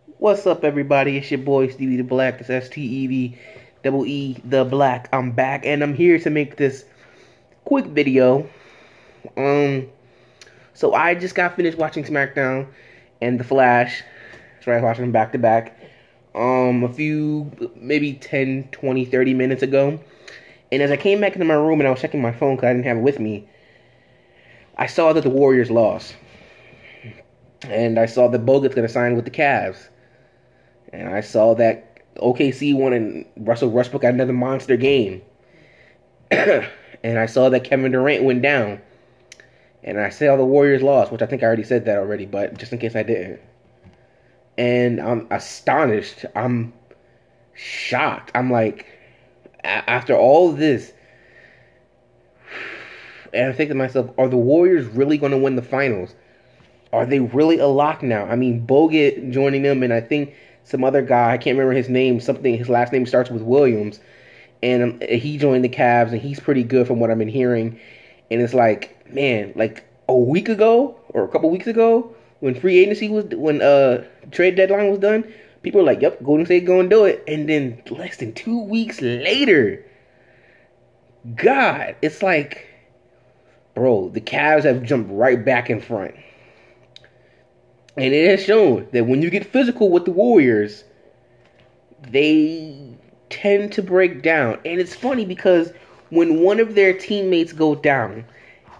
What's up, everybody? It's your boy Stevie the Black. It's STEV the Black. I'm back, and I'm here to make this quick video. Um, so I just got finished watching SmackDown and The Flash. So I was watching them back to back. A few, maybe 10, 20, 30 minutes ago. And as I came back into my room and I was checking my phone because I didn't have it with me, I saw that the Warriors lost. And I saw that Bogut's going to sign with the Cavs. And I saw that OKC won and Russell Westbrook got another monster game. And I saw that Kevin Durant went down. And I saw the Warriors lost, which I think I already said that already, but just in case I didn't. And I'm astonished. I'm shocked. I'm like, after all of this, and I think to myself, are the Warriors really going to win the finals? Are they really a lock now? I mean, Bogut joining them, and I think some other guy, I can't remember his name, his last name starts with Williams, and he joined the Cavs, and he's pretty good from what I've been hearing. And it's like, man, like a week ago or a couple weeks ago, when trade deadline was done, people were like, "Yep, Golden State going to do it," and then less than 2 weeks later, God, it's like, bro, the Cavs have jumped right back in front. And it has shown that when you get physical with the Warriors, they tend to break down. And it's funny because when one of their teammates go down,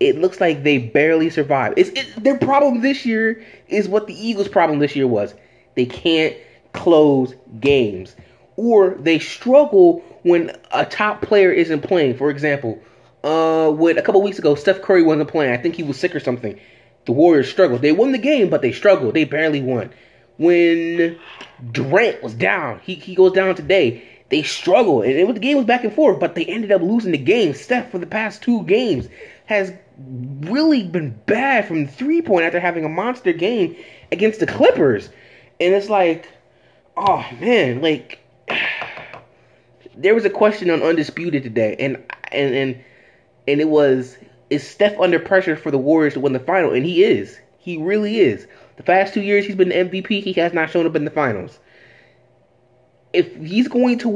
it looks like they barely survive. Their problem this year is what the Eagles' problem this year was. They can't close games. Or they struggle when a top player isn't playing. For example, a couple weeks ago, Steph Curry wasn't playing. I think he was sick or something. The Warriors struggled. They won the game, but they struggled. They barely won. When Durant was down, he goes down today. They struggled. And the game was back and forth, but they ended up losing the game. Steph, for the past 2 games, has really been bad from 3-point after having a monster game against the Clippers. And it's like, oh, man, like, there was a question on Undisputed today, and it was, is Steph under pressure for the Warriors to win the final? And he is. He really is. The past 2 years he's been the MVP. He has not shown up in the finals. If they're going to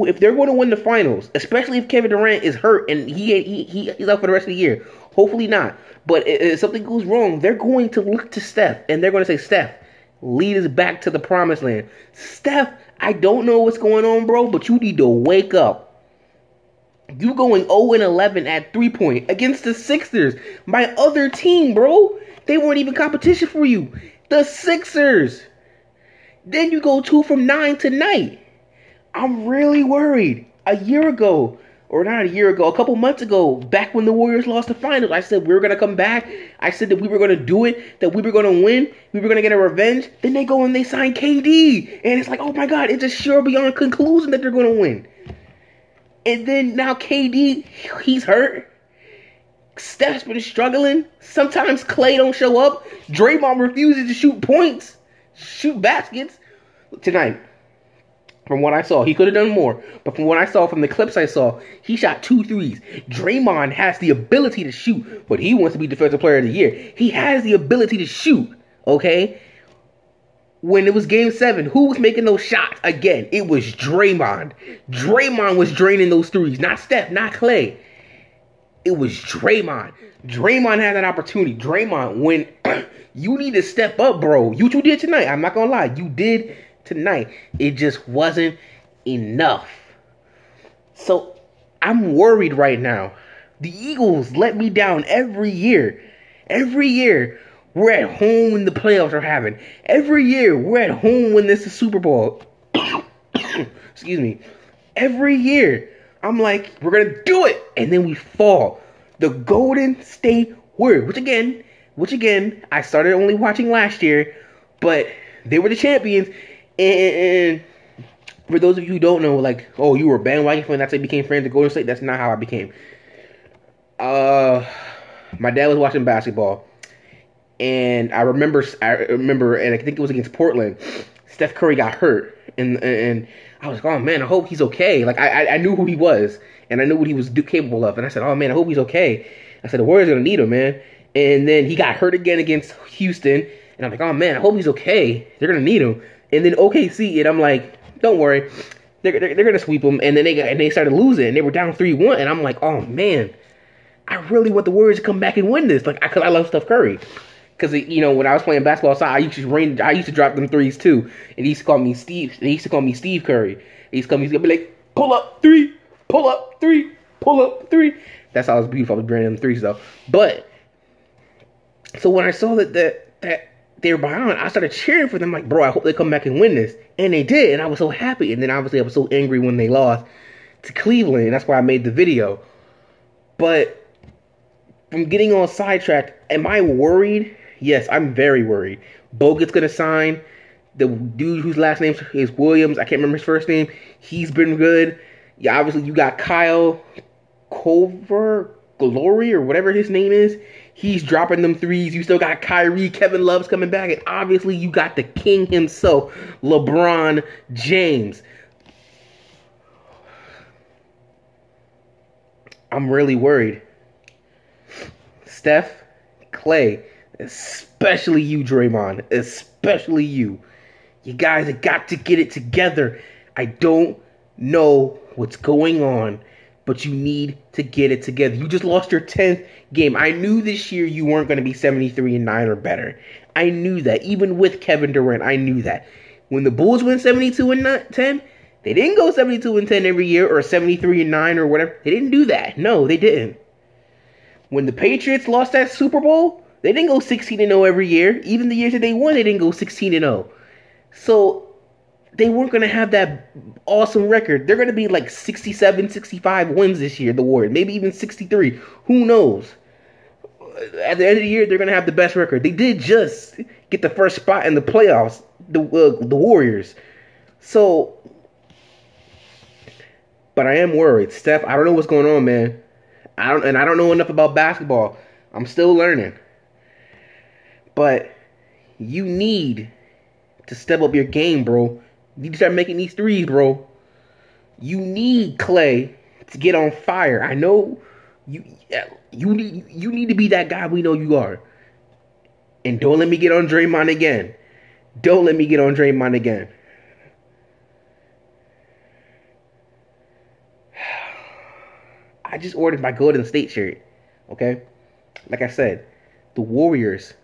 win the finals, especially if Kevin Durant is hurt and he's out for the rest of the year, hopefully not. But if something goes wrong, they're going to look to Steph and they're going to say, Steph, lead us back to the promised land. Steph, I don't know what's going on, bro, but you need to wake up. You going 0-11 at 3-point against the Sixers, my other team, bro. They weren't even competition for you. The Sixers. Then you go 2 from 9 tonight. I'm really worried. A year ago, or not a year ago, a couple months ago, back when the Warriors lost the finals, I said we were going to come back. I said that we were going to do it, that we were going to win, we were going to get a revenge. Then they go and they sign KD. And it's like, oh my God, it's a sure beyond conclusion that they're going to win. And then now KD, he's hurt. Steph's been struggling. Sometimes Clay don't show up. Draymond refuses to shoot points, shoot baskets. Tonight, from what I saw, he could have done more. But from what I saw, from the clips I saw, he shot 2 threes. Draymond has the ability to shoot, but he wants to be Defensive Player of the Year. He has the ability to shoot, okay? When it was Game 7, who was making those shots? Again, it was Draymond. Draymond was draining those threes. Not Steph, not Clay. It was Draymond. Draymond had an opportunity. Draymond, when you need to step up, bro. You did tonight. I'm not going to lie. You did tonight. It just wasn't enough. So, I'm worried right now. The Eagles let me down every year. Every year. We're at home when the playoffs are happening. Every year, we're at home when this is Super Bowl. Excuse me. Every year, I'm like, we're going to do it. And then we fall. The Golden State Warriors, which again, I started only watching last year, but they were the champions. And for those of you who don't know, like, oh, you were a bandwagon fan, that's how you became friends with Golden State. That's not how I became. My dad was watching basketball. And I remember, and I think it was against Portland. Steph Curry got hurt, and I was like, oh man, I hope he's okay. Like I knew who he was, and I knew what he was capable of, and I said, oh man, I hope he's okay. I said the Warriors are gonna need him, man. And then he got hurt again against Houston, and I'm like, oh man, I hope he's okay. They're gonna need him. And then OKC, and I'm like, don't worry, they're gonna sweep them. And then they started losing, and they were down 3-1, and I'm like, oh man, I really want the Warriors to come back and win this. Like, cause I love Steph Curry. Because when I was playing basketball outside, I used to drop them threes too, and he used to call me Steve. He used to call me Steve Curry. He's gonna be like, pull up three, pull up three, pull up three. That's how it was beautiful. I was bringing them threes though. But so when I saw that they were behind, I started cheering for them. Like, bro, I hope they come back and win this, and they did, and I was so happy. And then obviously I was so angry when they lost to Cleveland, and that's why I made the video. But from getting all sidetracked, am I worried? Yes, I'm very worried. Bogut's going to sign. The dude whose last name is Williams, I can't remember his first name, he's been good. Yeah, obviously you got Kyle Korver, Glory, or whatever his name is. He's dropping them threes. You still got Kyrie, Kevin Love's coming back. And obviously you got the king himself, LeBron James. I'm really worried. Steph, Clay, especially you, Draymond, especially you. You guys have got to get it together. I don't know what's going on, but you need to get it together. You just lost your 10th game. I knew this year you weren't going to be 73-9 or better. I knew that. Even with Kevin Durant, I knew that. When the Bulls went 72-10, they didn't go 72-10 every year or 73-9 or whatever. They didn't do that. No, they didn't. When the Patriots lost that Super Bowl, they didn't go 16-0 every year. Even the years that they won, they didn't go 16-0. So they weren't going to have that awesome record. They're going to be like 67, 65 wins this year, the Warriors. Maybe even 63. Who knows? At the end of the year, they're going to have the best record. They did just get the first spot in the playoffs, the Warriors. So, but I am worried. Steph, I don't know what's going on, man. I don't know enough about basketball. I'm still learning. But you need to step up your game, bro. You need to start making these threes, bro. You need Clay to get on fire. I know you need to be that guy we know you are. And don't let me get on Draymond again. Don't let me get on Draymond again. I just ordered my Golden State shirt. Okay? Like I said, the Warriors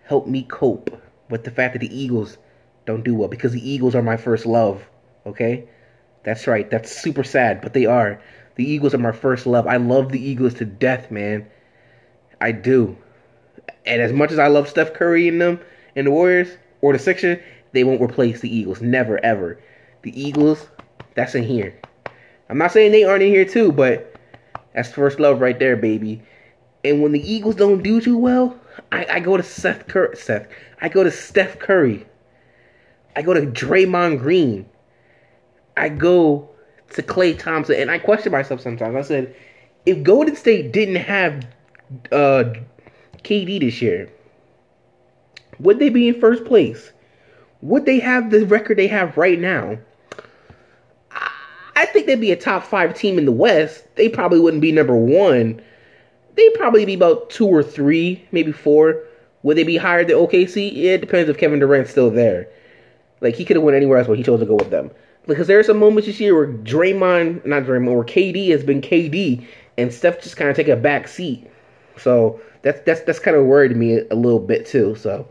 help me cope with the fact that the Eagles don't do well, because the Eagles are my first love. Okay? That's right. That's super sad, but they are. The Eagles are my first love. I love the Eagles to death, man. I do. And as much as I love Steph Curry and them and the Warriors or the Sixers, they won't replace the Eagles. Never, ever. The Eagles, that's in here. I'm not saying they aren't in here too, but that's first love right there, baby. And when the Eagles don't do too well, I go to Steph Curry. I go to Steph Curry. I go to Draymond Green. I go to Klay Thompson. And I question myself sometimes. I said, if Golden State didn't have KD this year, would they be in first place? Would they have the record they have right now? I think they'd be a top 5 team in the West. They probably wouldn't be number 1. They'd probably be about 2 or 3, maybe 4. Would they be higher than OKC? Yeah, it depends if Kevin Durant's still there. Like, he could have went anywhere else, but he chose to go with them. Because there are some moments this year where where KD has been KD, and Steph just kind of take a back seat. So that's kind of worried me a little bit too. So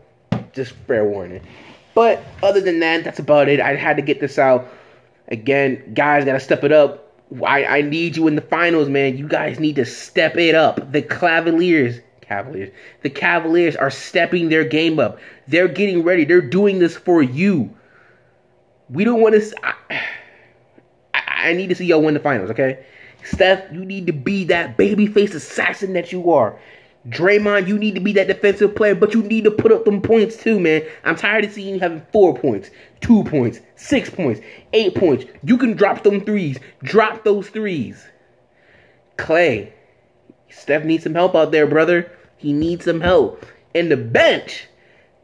just fair warning. But other than that, that's about it. I had to get this out. Again, guys, gotta step it up. I need you in the finals, man. You guys need to step it up. The Cavaliers are stepping their game up. They're getting ready. They're doing this for you. We don't want to. I need to see y'all win the finals, okay? Steph, you need to be that babyface assassin that you are. Draymond, you need to be that defensive player, but you need to put up them points too, man. I'm tired of seeing you having 4 points, 2 points, 6 points, 8 points. You can drop them threes. Drop those threes. Clay, Steph needs some help out there, brother. He needs some help. And the bench,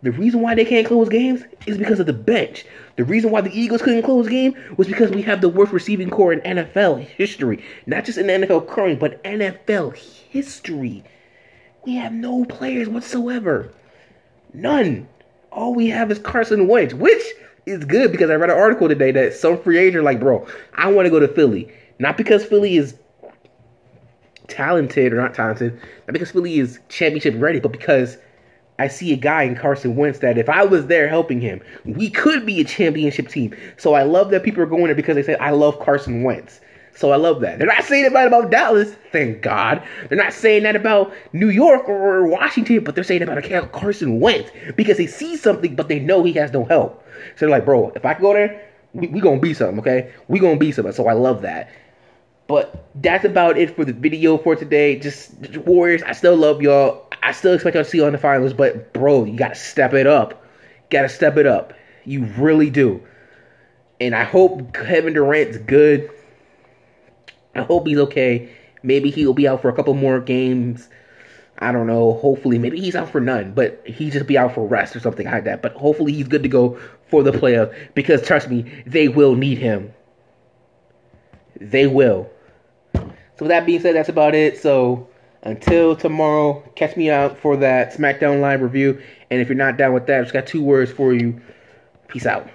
the reason why they can't close games is because of the bench. The reason why the Eagles couldn't close a game was because we have the worst receiving core in NFL history. Not just in NFL current, but NFL history. We have no players whatsoever. None. all we have is Carson Wentz, which is good because I read an article today that some free agent like, bro, I want to go to Philly. Not because Philly is talented or not talented, not because Philly is championship ready, but because I see a guy in Carson Wentz that if I was there helping him, we could be a championship team. So I love that people are going there because they say, I love Carson Wentz. So I love that. They're not saying that about Dallas, thank God. They're not saying that about New York or Washington, but they're saying about Carson Wentz because they see something, but they know he has no help. So they're like, bro, if I can go there, we going to be something, okay? We going to be something. So I love that. But that's about it for the video for today. Just Warriors, I still love y'all. I still expect y'all to see you on the finals, but bro, you got to step it up. Got to step it up. You really do. And I hope Kevin Durant's good. I hope he's okay. Maybe he'll be out for a couple more games. I don't know. Hopefully, maybe he's out for none, but he just be out for rest or something like that. But hopefully he's good to go for the playoffs because trust me, they will need him. They will. So with that being said, that's about it. So until tomorrow, catch me out for that SmackDown Live review. And if you're not down with that, I just got 2 words for you. Peace out.